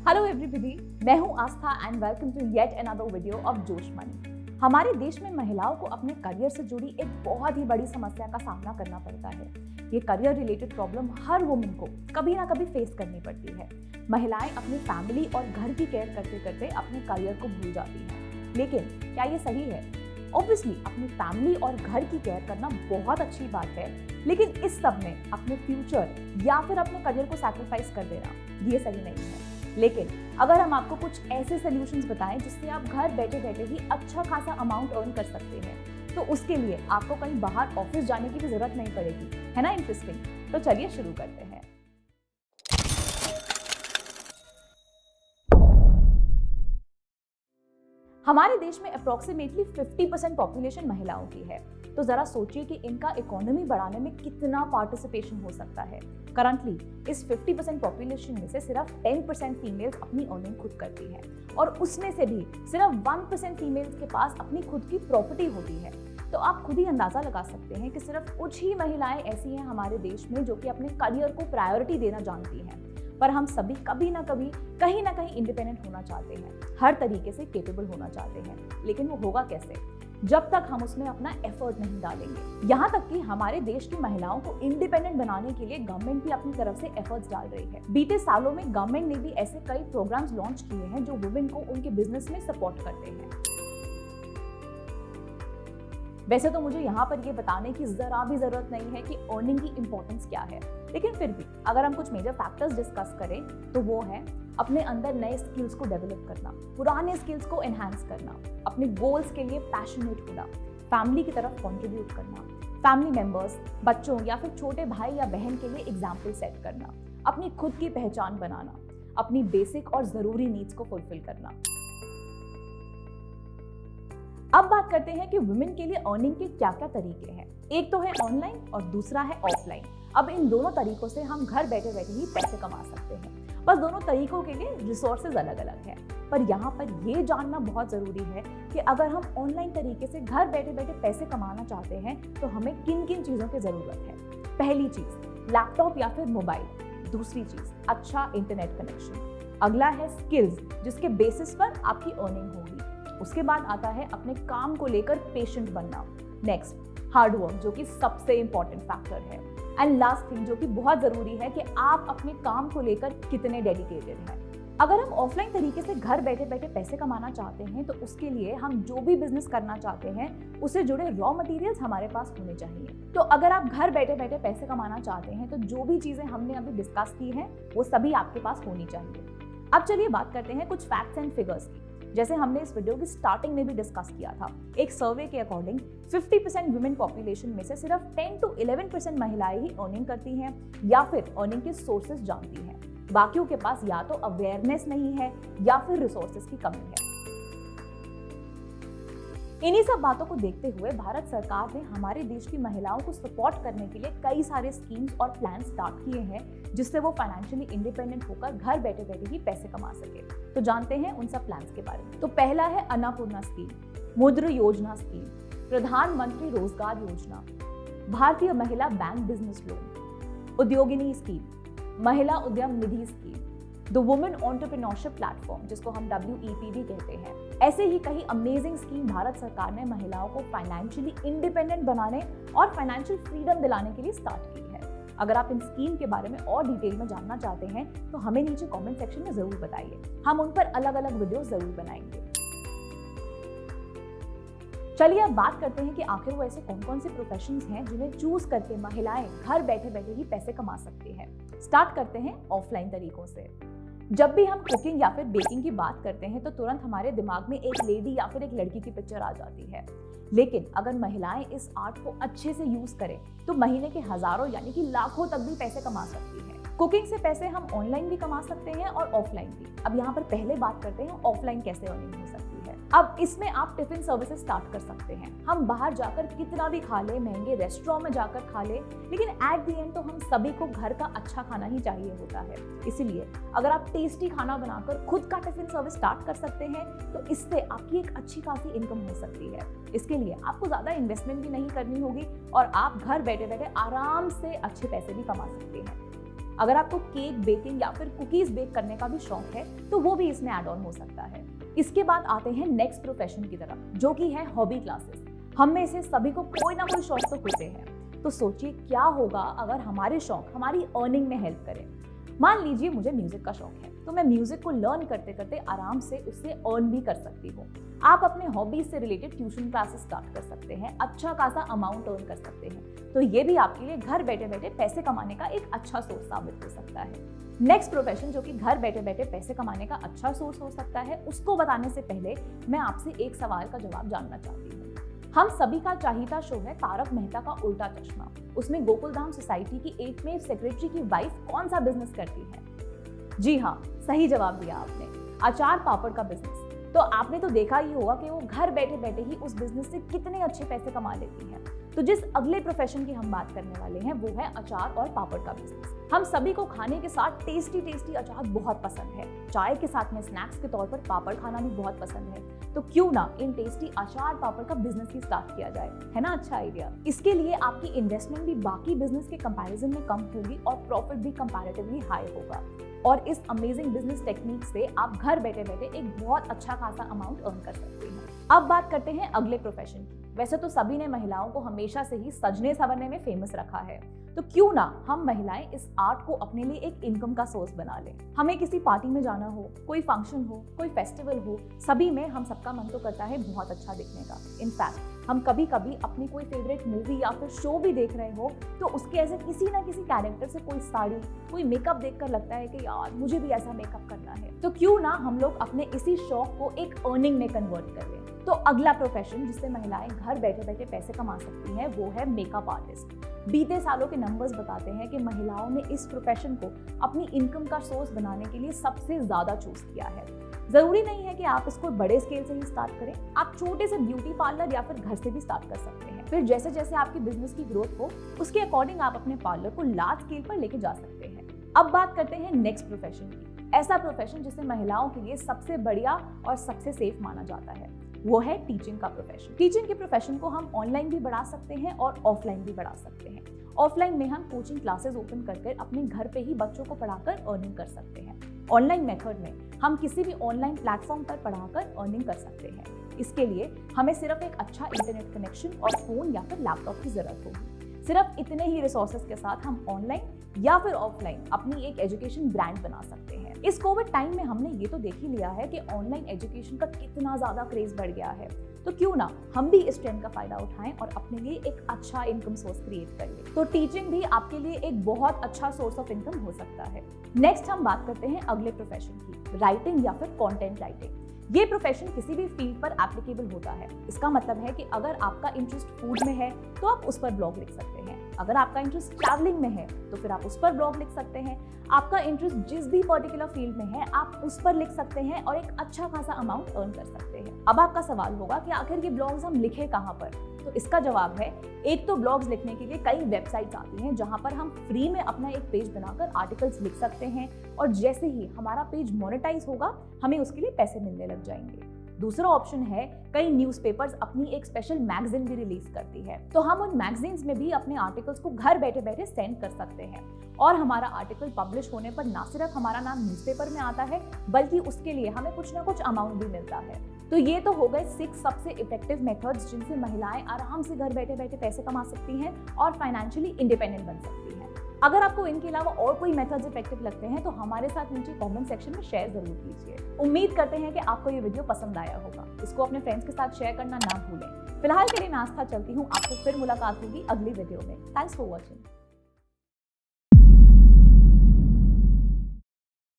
Hello everybody, मैं हूं Aastha and welcome to yet another video of Josh money. हमारे देश में महिलाओं को अपने करियर से जुड़ी एक बहुत ही बड़ी समस्या का सामना करना पड़ता है। ये करियर रिलेटेड प्रॉब्लम हर वुमन को कभी ना कभी फेस करनी पड़ती है। महिलाएं अपनी फैमिली और घर की केयर करते करते अपने करियर को भूल जाती हैं। लेकिन क्या ये सही है? ऑब्वियसली अपनी फैमिली और घर की केयर करना बहुत अच्छी बात है, लेकिन इस सब में अपने फ्यूचर या फिर अपने करियर को सैक्रिफाइस कर देना ये सही नहीं है। लेकिन अगर हम आपको कुछ ऐसे सॉल्यूशंस बताएं जिससे आप घर बैठे बैठे ही अच्छा खासा अमाउंट अर्न कर सकते हैं, तो उसके लिए आपको कहीं बाहर ऑफिस जाने की भी जरूरत नहीं पड़ेगी। है ना इंटरेस्टिंग? तो चलिए शुरू करते हैं। हमारे देश में अप्रोक्सीमेटली 50% पॉपुलेशन महिलाओं की है, तो जरा सोचिए कि इनका इकोनॉमी बढ़ाने में कितना पार्टिसिपेशन हो सकता है। करंटली इस 50% पॉपुलेशन में से सिर्फ 10% फीमेल्स अपनी अर्निंग खुद करती हैं, और उसमें से भी सिर्फ 1% फीमेल्स के पास अपनी खुद की प्रॉपर्टी होती है। तो आप खुद ही अंदाजा लगा सकते हैं कि सिर्फ कुछ ही महिलाएं ऐसी हैं हमारे देश में जो कि अपने करियर को प्रायोरिटी देना जानती हैं। पर हम सभी कभी ना कभी कहीं ना कहीं इंडिपेंडेंट होना चाहते हैं, हर तरीके से कैपेबल होना चाहते हैं, लेकिन वो होगा कैसे जब तक हम उसमें अपना एफर्ट नहीं डालेंगे। यहाँ तक कि हमारे देश की महिलाओं को इंडिपेंडेंट बनाने के लिए गवर्नमेंट भी अपनी तरफ से एफर्ट्स डाल रही है। बीते सालों में गवर्नमेंट ने भी ऐसे कई प्रोग्राम्स लॉन्च किए हैं जो वुमेन को उनके बिजनेस में सपोर्ट करते हैं। वैसे तो मुझे यहाँ पर ये बताने की जरा भी जरूरत नहीं है कि अर्निंग की इंपॉर्टेंस क्या है, लेकिन फिर भी अगर हम कुछ मेजर फैक्टर्स डिस्कस करें तो वो है अपने अंदर नए स्किल्स को डेवलप करना, पुराने स्किल्स को एनहांस करना, अपने गोल्स के लिए पैशनेट होना, फैमिली की तरफ कंट्रीब्यूट करना, फैमिली मेंबर्स, बच्चों या फिर छोटे भाई या बहन के लिए एग्जाम्पल सेट करना, अपनी खुद की पहचान बनाना, अपनी बेसिक और जरूरी नीड्स को फुलफिल करना। अब बात करते हैं कि वुमेन के लिए अर्निंग के क्या क्या तरीके हैं। एक तो है ऑनलाइन और दूसरा है ऑफलाइन। अब इन दोनों तरीकों से हम घर बैठे बैठे ही पैसे कमा सकते हैं, बस दोनों तरीकों के लिए रिसोर्सेज अलग अलग हैं। पर यहाँ पर ये जानना बहुत जरूरी है कि अगर हम ऑनलाइन तरीके से घर बैठे बैठे पैसे कमाना चाहते हैं तो हमें किन किन चीजों की जरूरत है। पहली चीज लैपटॉप या फिर मोबाइल। दूसरी चीज अच्छा इंटरनेट कनेक्शन। अगला है स्किल्स जिसके बेसिस पर आपकी अर्निंग होगी। उसके बाद आता है अपने काम को लेकर पेशेंट बनना। नेक्स्ट हार्ड वर्क, जो कि सबसे इंपॉर्टेंट फैक्टर है। एंड लास्ट थिंग जो कि बहुत जरूरी है कि आप अपने काम को लेकर कितने डेडिकेटेड हैं। अगर हम ऑफलाइन तरीके से घर बैठे बैठे पैसे कमाना चाहते हैं तो उसके लिए हम जो भी बिजनेस करना चाहते हैं उससे जुड़े रॉ मटेरियल्स हमारे पास होने चाहिए। तो अगर आप घर बैठे बैठे पैसे कमाना चाहते हैं तो जो भी चीजें हमने अभी डिस्कस की हैं वो सभी आपके पास होनी चाहिए। अब चलिए बात करते हैं कुछ फैक्ट्स एंड फिगर्स की। जैसे हमने इस वीडियो की स्टार्टिंग में भी डिस्कस किया था, एक सर्वे के अकॉर्डिंग 50% वुमेन पॉपुलेशन में से सिर्फ 10 to 11% महिलाएं ही अर्निंग करती हैं या फिर अर्निंग के सोर्सेज जानती हैं। बाकियों के पास या तो अवेयरनेस नहीं है या फिर रिसोर्सेज की कमी है। इन्हीं सब बातों को देखते हुए भारत सरकार ने हमारे देश की महिलाओं को सपोर्ट करने के लिए कई सारे स्कीम्स और प्लान स्टार्ट किए हैं जिससे वो फाइनेंशियली इंडिपेंडेंट होकर घर बैठे बैठे ही पैसे कमा सके। तो जानते हैं उन सब प्लान्स के बारे में। तो पहला है अन्नपूर्णा स्कीम, मुद्रा योजना स्कीम, प्रधानमंत्री रोजगार योजना, Bharatiya Mahila bank business loan, Udyogini scheme, Mahila Udyam Nidhi scheme, the women entrepreneurship platform जिसको हम WEP भी कहते हैं। ऐसे ही कई अमेजिंग स्कीम भारत सरकार ने महिलाओं को फाइनेंशियली इंडिपेंडेंट बनाने और फाइनेंशियल फ्रीडम दिलाने के लिए स्टार्ट की है। अगर आप इन स्कीम के बारे में और डिटेल में जानना चाहते हैं तो हमें नीचे कमेंट सेक्शन में जरूर बताइए, हम उन पर अलग अलग वीडियो जरूर बनाएंगे। चलिए अब बात करते हैं कि आखिर वो ऐसे कौन कौन से प्रोफेशंस हैं जिन्हें चूज करके महिलाएं घर बैठे बैठे ही पैसे कमा सकती हैं। स्टार्ट करते हैं ऑफलाइन तरीकों से। जब भी हम कुकिंग या फिर बेकिंग की बात करते हैं तो तुरंत हमारे दिमाग में एक लेडी या फिर एक लड़की की पिक्चर आ जाती है, लेकिन अगर महिलाएं इस आर्ट को अच्छे से यूज करें तो महीने के हजारों यानी कि लाखों तक भी पैसे कमा सकती है। कुकिंग से पैसे हम ऑनलाइन भी कमा सकते हैं और ऑफलाइन भी। अब यहाँ पर पहले बात करते हैं ऑफलाइन कैसे अर्निंग हो सकती है। अब इसमें आप टिफिन सर्विसेज स्टार्ट कर सकते हैं। हम बाहर जाकर कितना भी खा ले, महंगे रेस्टोरेंट में जाकर खा ले, लेकिन एट द एंड तो हम सभी को घर का अच्छा खाना ही चाहिए होता है। इसीलिए अगर आप टेस्टी खाना बनाकर खुद का टिफिन सर्विस स्टार्ट कर सकते हैं तो इससे आपकी एक अच्छी खासी इनकम हो सकती है। इसके लिए आपको ज्यादा इन्वेस्टमेंट भी नहीं करनी होगी और आप घर बैठे बैठे आराम से अच्छे पैसे भी कमा सकते हैं। अगर आपको केक बेकिंग या फिर कुकीज बेक करने का भी शौक है तो वो भी इसमें ऐड ऑन हो सकता है। इसके बाद आते हैं नेक्स्ट प्रोफेशन की तरफ, जो कि है हॉबी क्लासेस। हम में से सभी को कोई ना कोई शौक तो होते हैं, तो सोचिए क्या होगा अगर हमारे शौक हमारी अर्निंग में हेल्प करें। मान लीजिए मुझे म्यूजिक का शौक है, तो मैं म्यूजिक को लर्न करते करते आराम से उससे अर्न भी कर सकती हूँ। आप अपने हॉबीज से रिलेटेड ट्यूशन क्लासेस स्टार्ट कर सकते हैं, अच्छा खासा अमाउंट अर्न कर सकते हैं। तो ये भी आपके लिए घर बैठे बैठे पैसे कमाने का एक अच्छा सोर्स साबित हो सकता है। नेक्स्ट प्रोफेशन जो कि घर बैठे बैठे पैसे कमाने का अच्छा सोर्स हो सकता है, उसको बताने से पहले मैं आपसे एक सवाल का जवाब जानना चाहती हूँ। हम सभी का चाहीता शो है तारक मेहता का उल्टा चश्मा। उसमें गोकुलधाम सोसाइटी की एकमेव सेक्रेटरी की वाइफ कौन सा बिजनेस करती है? जी हाँ, सही जवाब दिया आपने, अचार पापड़ का बिजनेस। तो आपने तो देखा ही होगा कि वो घर बैठे बैठे ही उस बिजनेस से कितने अच्छे पैसे कमा लेती है। तो जिस अगले प्रोफेशन की हम बात करने वाले हैं वो है अचार और पापड़ का बिजनेस। हम सभी को खाने के साथ टेस्टी टेस्टी अचार बहुत पसंद है। चाय के साथ में स्नैक्स के तौर पर पापड़ खाना भी बहुत पसंद है। तो क्यों ना इन टेस्टी अचार पापड़ का बिजनेस ही स्टार्ट किया जाए, है ना अच्छा आइडिया। इसके लिए आपकी इन्वेस्टमेंट भी बाकी बिजनेस के कंपैरिजन में कम होगी और प्रॉफिट भी कंपैरेटिवली हाई होगा। और इस अमेजिंग बिजनेस टेक्निक से आप घर बैठे बैठे एक बहुत अच्छा खासा अमाउंट अर्न कर सकते हैं। अब बात करते हैं अगले प्रोफेशन की। वैसे तो सभी ने महिलाओं को हमेशा से ही सजने संवरने में फेमस रखा है, तो क्यों ना हम महिलाएं इस आर्ट को अपने लिए एक इनकम का सोर्स बना लें। हमें किसी पार्टी में जाना हो, कोई फंक्शन हो, कोई फेस्टिवल हो, सभी में हम सबका मन तो करता है बहुत अच्छा दिखने का। इनफैक्ट हम कभी कभी अपनी कोई फेवरेट मूवी या फिर शो भी देख रहे हो तो उसके ऐसे किसी ना किसी कैरेक्टर से कोई साड़ी, कोई मेकअप देखकर लगता है कि यार मुझे भी ऐसा मेकअप करना है। तो क्यों ना हम लोग अपने इसी शौक को एक अर्निंग में कन्वर्ट कर लें। तो अगला प्रोफेशन जिससे महिलाएं घर बैठे बैठे पैसे कमा सकती हैं वो है मेकअप आर्टिस्ट। बीते सालों के नंबर्स बताते हैं कि महिलाओं ने इस प्रोफेशन को अपनी इनकम का सोर्स बनाने के लिए सबसे ज्यादा चूज किया है। जरूरी नहीं है कि आप इसको बड़े स्केल से ही स्टार्ट करें, आप छोटे से ब्यूटी पार्लर या फिर घर से भी स्टार्ट कर सकते हैं। फिर जैसे जैसे आपकी बिजनेस की ग्रोथ हो उसके अकॉर्डिंग आप अपने पार्लर को लार्ज स्केल पर लेके जा सकते हैं। अब बात करते हैं नेक्स्ट प्रोफेशन की। ऐसा प्रोफेशन जिसे महिलाओं के लिए सबसे बढ़िया और सबसे सेफ माना जाता है वो है टीचिंग का प्रोफेशन। टीचिंग के प्रोफेशन को हम ऑनलाइन भी बढ़ा सकते हैं और ऑफलाइन भी बढ़ा सकते हैं। ऑफलाइन में हम कोचिंग क्लासेस ओपन करके अपने घर पे ही बच्चों को पढ़ाकर अर्निंग कर सकते हैं। ऑनलाइन मेथड में हम किसी भी ऑनलाइन प्लेटफॉर्म पर पढ़ाकर अर्निंग कर सकते हैं। इसके लिए हमें सिर्फ एक अच्छा इंटरनेट कनेक्शन और फोन या फिर लैपटॉप की जरूरत होगी। सिर्फ इतने ही रिसोर्सेज के साथ हम ऑनलाइन या फिर ऑफलाइन अपनी एक एजुकेशन ब्रांड बना सकते हैं। इस कोविड टाइम में हमने ये तो देख ही लिया है कि ऑनलाइन एजुकेशन का कितना ज्यादा क्रेज बढ़ गया है। तो क्यों ना हम भी इस ट्रेंड का फायदा उठाएं और अपने लिए एक अच्छा इनकम सोर्स क्रिएट कर लें। तो टीचिंग भी आपके लिए एक बहुत अच्छा सोर्स ऑफ इनकम हो सकता है। नेक्स्ट हम बात करते हैं अगले प्रोफेशन की, राइटिंग या फिर कंटेंट राइटिंग। ये प्रोफेशन किसी भी फील्ड पर एप्लीकेबल होता है। इसका मतलब है कि अगर आपका इंटरेस्ट फूड में है तो आप उस पर ब्लॉग लिख सकते हैं। अगर आपका इंटरेस्ट ट्रैवलिंग में है तो फिर आप उस पर ब्लॉग लिख सकते हैं। आपका इंटरेस्ट जिस भी पर्टिकुलर फील्ड में है आप उस पर लिख सकते हैं और एक अच्छा खासा अमाउंट अर्न कर सकते हैं। अब आपका सवाल होगा कि आखिर ये ब्लॉग्स हम लिखें कहाँ पर? तो इसका जवाब है, एक तो ब्लॉग्स लिखने के लिए कई वेबसाइट्स आती हैं जहां पर हम फ्री में अपना एक पेज बनाकर आर्टिकल्स लिख सकते हैं और जैसे ही हमारा पेज मोनेटाइज होगा हमें उसके लिए पैसे मिलने लग जाएंगे। दूसरा ऑप्शन है, कई न्यूज़पेपर्स अपनी एक स्पेशल मैगजीन भी रिलीज करती है, तो हम उन मैगजीन्स में भी अपने आर्टिकल्स को घर बैठे बैठे सेंड कर सकते हैं और हमारा आर्टिकल पब्लिश होने पर ना सिर्फ हमारा नाम न्यूज़पेपर में आता है बल्कि उसके लिए हमें कुछ ना कुछ अमाउंट भी मिलता है। तो ये तो हो गए 6 सबसे इफेक्टिव मेथड्स जिनसे महिलाएं आराम से घर बैठे बैठे पैसे कमा सकती हैं और फाइनेंशियली इंडिपेंडेंट बन सकती हैं। अगर आपको इनके अलावा और कोई मेथड्स इफेक्टिव लगते हैं तो हमारे साथ नीचे कमेंट सेक्शन में शेयर जरूर कीजिए। उम्मीद करते हैं कि आपको ये वीडियो पसंद आया होगा। इसको अपने फ्रेंड्स के साथ शेयर करना ना भूलें। फिलहाल के लिए मैं आस्था चलती हूँ, आपसे फिर मुलाकात होगी अगली वीडियो में। Thanks for watching.